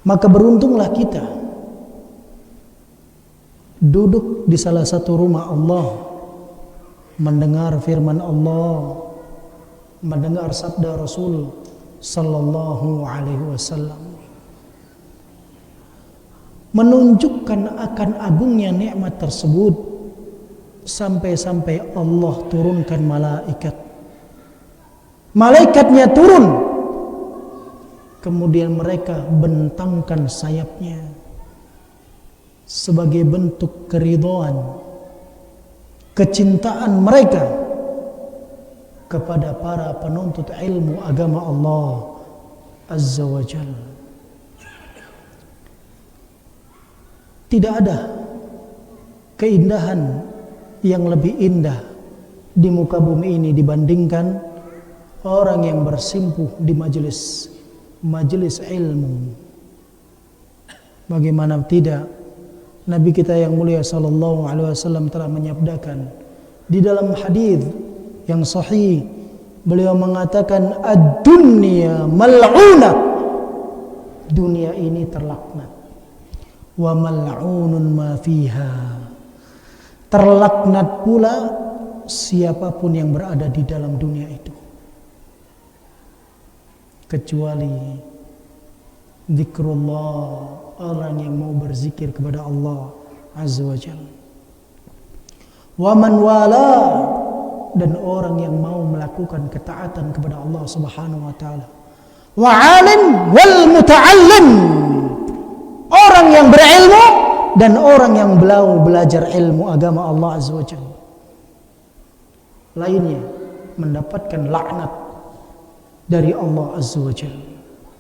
Maka beruntunglah kita duduk di salah satu rumah Allah, mendengar firman Allah, mendengar sabda Rasul sallallahu alaihi wasallam, menunjukkan akan agungnya nikmat tersebut, sampai-sampai Allah turunkan malaikat. Malaikatnya turun, kemudian mereka bentangkan sayapnya sebagai bentuk keridhaan, kecintaan mereka kepada para penuntut ilmu agama Allah Azza wa Jalla. Tidak ada keindahan yang lebih indah di muka bumi ini dibandingkan orang yang bersimpuh di majelis ilmu. Bagaimana tidak, Nabi kita yang mulia sallallahu alaihi wasallam telah menyabdakan di dalam hadis yang sahih, beliau mengatakan ad-dunya mal'unah, dunia ini terlaknat, wa mal'unun ma fiha, terlaknat pula siapapun yang berada di dalam dunia itu, kecuali zikrullah, orang yang mau berzikir kepada Allah Azza wa Jalla, wa man wala, dan orang yang mau melakukan ketaatan kepada Allah Subhanahu wa taala, wa alim wal muta'allim, orang yang berilmu dan orang yang belajar ilmu agama Allah Azza wa Jalla. Lainnya mendapatkan laknat dari Allah Azza wa Jalla.